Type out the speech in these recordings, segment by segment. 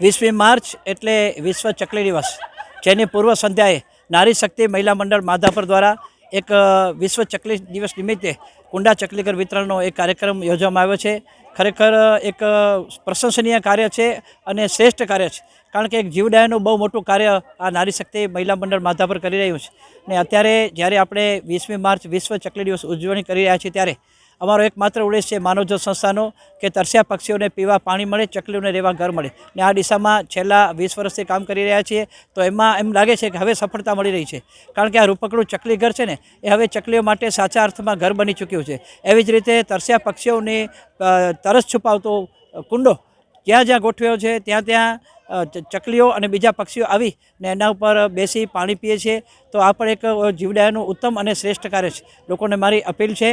20મી March એટલે વિશ્વ ચકલી દિવસ, જેની પૂર્વ સંધ્યાએ નારી શક્તિ મહિલા મંડળ માધાપર દ્વારા એક વિશ્વ ચકલી દિવસ નિમિત્તે કુંડા ચકલીઘર વિતરણનો એક કાર્યક્રમ યોજવામાં આવ્યો છે. ખરેખર એક પ્રશંસનીય કાર્ય છે અને શ્રેષ્ઠ કાર્ય છે, કારણ કે એક જીવદયાનું બહુ મોટું કાર્ય આ નારી શક્તિ મહિલા મંડળ માધાપર કરી રહ્યું છે. ને અત્યારે જ્યારે આપણે 20મી માર્ચ વિશ્વ ચકલી દિવસ ઉજવણી કરી રહ્યા છીએ, ત્યારે અમારો એકમાત્ર ઉદ્દેશ છે માનવજ્યોત સંસ્થાનો કે તરસ્યા પક્ષીઓને પીવા પાણી મળે, ચકલીઓને રહેવા ઘર મળે. ને આ દિશામાં છેલ્લા 20 વર્ષથી કામ કરી રહ્યા છીએ. તો એમાં એમ લાગે છે કે હવે સફળતા મળી રહી છે, કારણ કે આ રૂપકડું ચકલી ઘર છે ને એ હવે ચકલીઓ માટે સાચા અર્થમાં ઘર બની ચૂક્યું છે. એવી જ રીતે તરસ્યા પક્ષીઓની તરસ છુપાવતો કુંડો જ્યાં જ્યાં ગોઠવ્યો છે ત્યાં ત્યાં ચકલીઓ અને બીજા પક્ષીઓ આવી ને એના ઉપર બેસી પાણી પીએ છે. તો આ પણ એક જીવદયાનું ઉત્તમ અને શ્રેષ્ઠ કાર્ય છે. લોકોને મારી અપીલ છે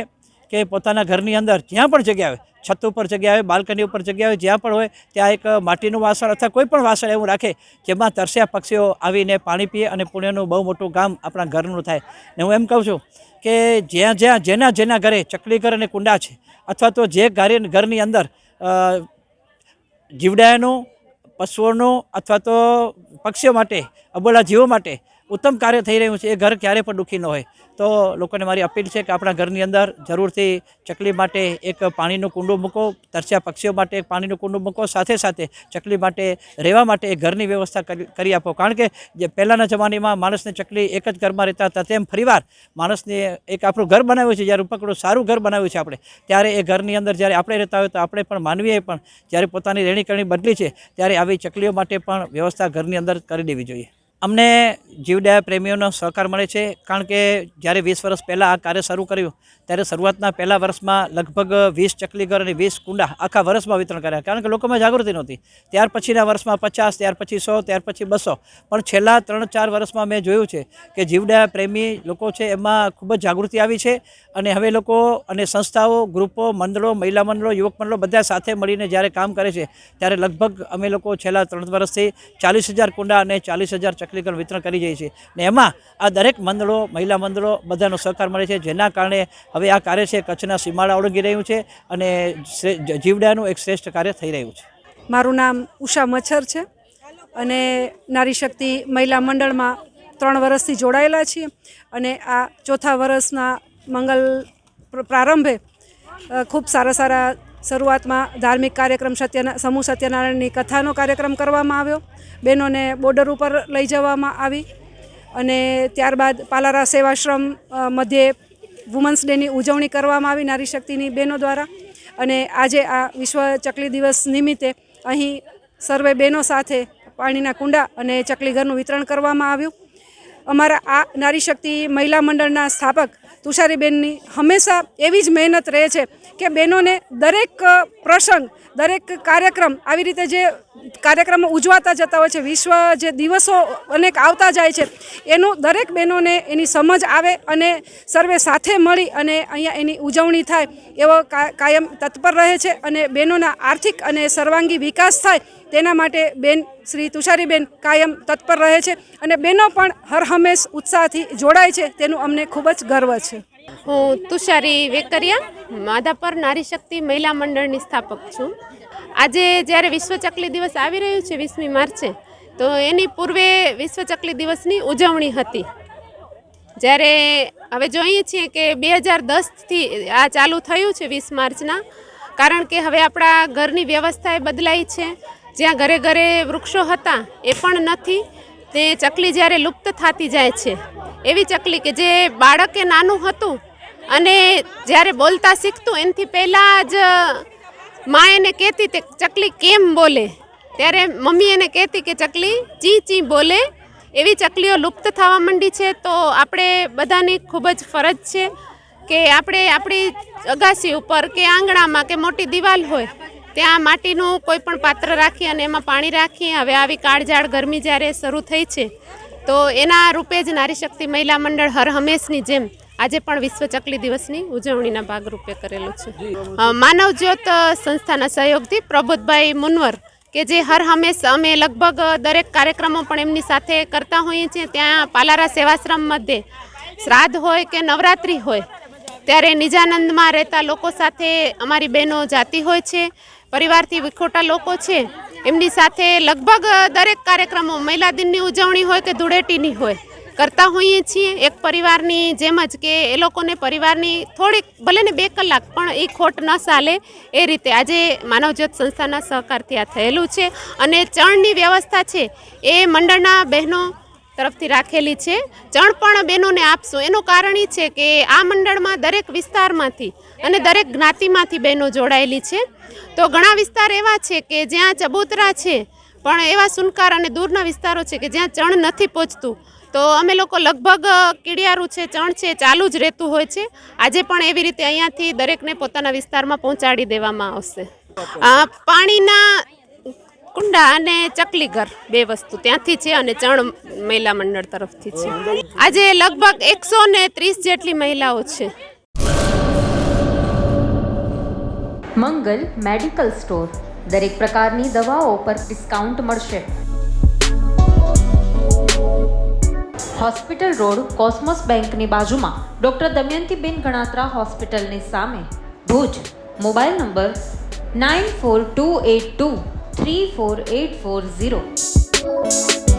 કે પોતાના ઘરની અંદર જ્યાં પણ જગ્યા હોય, છત ઉપર જગ્યા હોય, બાલ્કની ઉપર જગ્યા હોય, જ્યાં પણ હોય ત્યાં એક માટીનું વાસણ અથવા કોઈ પણ વાસણ એવું રાખે જેમાં તરસ્યા પક્ષીઓ આવીને પાણી પીએ અને પુણ્યનું બહુ મોટું કામ આપણા ઘરનું થાય. ને હું એમ કહું છું કે જ્યાં જેના ઘરે ચકલીઘર અને કુંડા છે, અથવા તો જે ઘરની અંદર જીવદયાનું, પશુઓનું અથવા તો પક્ષીઓ માટે, અબોલા જીવો માટે ઉત્તમ કાર્ય થઈ રહ્યું છે, એ ઘર ક્યારેય પણ દુઃખી ન હોય. તો લોકોને મારી અપીલ છે કે આપણા ઘરની અંદર જરૂરથી ચકલી માટે એક પાણીનું કુંડું મૂકો, તરસ્યા પક્ષીઓ માટે એક પાણીનું કુંડું મૂકો, સાથે સાથે ચકલી માટે રહેવા માટે એક ઘરની વ્યવસ્થા કરી આપો. કારણ કે જે પહેલાંના જમાનામાં માણસને ચકલી એક જ ઘરમાં રહેતા હતા, તેમ ફરીવાર માણસને એક આપણું ઘર બનાવ્યું છે. જ્યારે ઉપકડું સારું ઘર બનાવ્યું છે આપણે, ત્યારે એ ઘરની અંદર જ્યારે આપણે રહેતા હોય તો આપણે પણ માનવીએ પણ જ્યારે પોતાની રહેણીકરણી બદલી છે, ત્યારે આવી ચકલીઓ માટે પણ વ્યવસ્થા ઘરની અંદર કરી દેવી જોઈએ. અમને જીવદયા પ્રેમીઓનો સહકાર મળે છે, કારણ કે જ્યારે 20 વર્ષ પહેલાં આ કાર્ય શરૂ કર્યું ત્યારે શરૂઆતના પહેલા વર્ષમાં લગભગ 20 ચકલીઘર અને 20 કુંડા આખા વર્ષમાં વિતરણ કર્યા, કારણ કે લોકોમાં જાગૃતિ નહોતી. ત્યાર પછીના વર્ષમાં 50, ત્યાર પછી 100, ત્યાર પછી 200. પણ છેલ્લા 3-4 વર્ષમાં મેં જોયું છે કે જીવદયા પ્રેમી લોકો છે એમાં ખૂબ જ જાગૃતિ આવી છે. અને હવે લોકો અને સંસ્થાઓ, ગ્રુપો, મંડળો, મહિલા મંડળો, યુવક મંડળો બધા સાથે મળીને જ્યારે કામ કરે છે, ત્યારે લગભગ અમે લોકો છેલ્લા 3 વર્ષથી 40,000 કુંડા અને 40,000 ચકલીઘર વિતરણ કરી જઈએ છીએ. ને એમાં આ દરેક મંડળો, મહિલા મંડળો બધાનો સહકાર મળે છે, જેના કારણે હવે આ કાર્ય છે કચ્છના સીમાડા ઓળંગી રહ્યું છે અને જીવદયાનું એક શ્રેષ્ઠ કાર્ય થઈ રહ્યું છે. મારું નામ ઉષા મચ્છર છે અને નારી શક્તિ મહિલા મંડળમાં 3 વર્ષથી જોડાયેલા છીએ. અને આ ચોથા વર્ષના મંગલ પ્રારંભે ખૂબ સારા શરૂઆતમાં ધાર્મિક કાર્યક્રમ સમૂહ સત્યનારાયણની કથાનો કાર્યક્રમ કરવામાં આવ્યો. બહેનોને બોર્ડર ઉપર લઈ જવામાં આવી અને ત્યારબાદ પાલારા સેવાશ્રમ મધ્યે વુમન્સ ડેની ઉજવણી કરવામાં આવી નારી શક્તિની બહેનો દ્વારા. અને આજે આ વિશ્વ ચકલી દિવસ નિમિત્તે અહીં સર્વે બહેનો સાથે પાણીના કુંડા અને ચકલીઘરનું વિતરણ કરવામાં આવ્યું. અમારા આ નારી શક્તિ મહિલા મંડળના સ્થાપક તુષારીબેનની હંમેશા એવી જ મહેનત રહે છે કે બહેનોને દરેક પ્રસંગ, દરેક કાર્યક્રમ, આવી રીતે જે કાર્યક્રમો ઉજવાતા જતા હોય છે, વિશ્વ જે દિવસો અનેક આવતા જાય છે, એનું દરેક બહેનોને એની સમજ આવે અને સર્વે સાથે મળી અને અહીંયા એની ઉજવણી થાય એવો કાયમ તત્પર રહે છે. અને બહેનોના આર્થિક અને સર્વાંગી વિકાસ થાય તેના માટે બેન શ્રી તુષારીબેન કાયમ તત્પર રહે છે અને બહેનો પણ હર હંમેશ ઉત્સાહથી જોડાય છે, તેનું અમને ખૂબ જ ગર્વ છે. હું તુષારી વેકરિયા, માધાપર નારી શક્તિ મહિલા મંડળની સ્થાપક છું. આજે જ્યારે વિશ્વ ચકલી દિવસ આવી રહ્યું છે 20મી માર્ચે, તો એની પૂર્વે વિશ્વ ચકલી દિવસની ઉજવણી હતી. જ્યારે હવે જોઈએ છીએ કે 2010થી આ ચાલુ થયું છે 20 માર્ચના, કારણ કે હવે આપણા ઘરની વ્યવસ્થા એ બદલાઈ છે. જ્યાં ઘરે ઘરે વૃક્ષો હતા એ પણ નથી. તે ચકલી જ્યારે લુપ્ત થતી જાય છે, એવી ચકલી કે જે બાળકે નાનું હતું અને જ્યારે બોલતા શીખતું એનાથી પહેલાં જ મા એને કહેતી તે ચકલી કેમ બોલે, ત્યારે મમ્મી એને કહેતી કે ચકલી ચી ચી બોલે. એવી ચકલીઓ લુપ્ત થવા માંડી છે. તો આપણે બધાની ખૂબ જ ફરજ છે કે આપણે આપણી અગાસી ઉપર કે આંગણામાં કે મોટી દિવાલ હોય ત્યાં માટીનું કોઈ પણ પાત્ર રાખી અને એમાં પાણી રાખી. હવે આવી કાળઝાળ ગરમી જ્યારે શરૂ થઈ છે, તો એના રૂપે જ નારી શક્તિ મહિલા મંડળ હર હંમેશની જેમ આજે પણ વિશ્વ ચકલી દિવસની ઉજવણીના ભાગરૂપે કરેલું છે. માનવજ્યોત સંસ્થાના સહયોગથી પ્રબોધભાઈ મુનવર કે જે હર હંમેશ અમે લગભગ દરેક કાર્યક્રમો પણ એમની સાથે કરતા હોઈએ છીએ. ત્યાં પાલારા સેવાશ્રમ મધ્યે શ્રાદ્ધ હોય કે નવરાત્રિ હોય ત્યારે નિજાનંદમાં રહેતા લોકો સાથે અમારી બહેનો જાતી હોય છે. પરિવારથી વિખોટા લોકો છે એમની સાથે લગભગ દરેક કાર્યક્રમો મહિલા દિનની ઉજવણી હોય કે ધૂળેટીની હોય કરતા હોઈએ છીએ એક પરિવારની જેમ જ કે એ લોકોને પરિવારની થોડીક ભલે ને 2 કલાક પણ એ ખોટ ન ચાલે એ રીતે આજે માનવજ્યોત સંસ્થાના સહકારથી આ થયેલું છે અને ચણની વ્યવસ્થા છે એ મંડળના બહેનો તરફથી રાખેલી છે. ચણ પણ બહેનોને આપશું એનું કારણ એ છે કે આ મંડળમાં દરેક વિસ્તારમાંથી અને દરેક જ્ઞાતિમાંથી બહેનો જોડાયેલી છે. તો ઘણા વિસ્તાર એવા છે કે જ્યાં ચબૂતરા છે પણ એવા સુનકાર અને દૂરના વિસ્તારો છે કે જ્યાં ચણ નથી પહોંચતું. તો અમે લોકો લગભગ કીડિયારું છે ચણ છે ચાલુ જ રહેતું હોય છે. આજે પણ એવી રીતે અહીંયાથી દરેકને પોતાના વિસ્તારમાં પહોંચાડી દેવામાં આવશે. પાણીના કુંડા અને ચકલી ઘર 2 વસ્તુ ત્યાંથી છે અને ચણ મહિલા મંડળ તરફથી છે. આજે લગભગ 130 જેટલી મહિલાઓ છે. મંગલ મેડિકલ સ્ટોર દરેક પ્રકારની દવાઓ પર ડિસ્કાઉન્ટ મળશે. હોસ્પિટલ રોડ કોસ્મોસ બેંકની બાજુમાં ડૉક્ટર દમયંતીબેન ગણાત્રા હોસ્પિટલની સામે ભુજ. Mobile number 9428234840.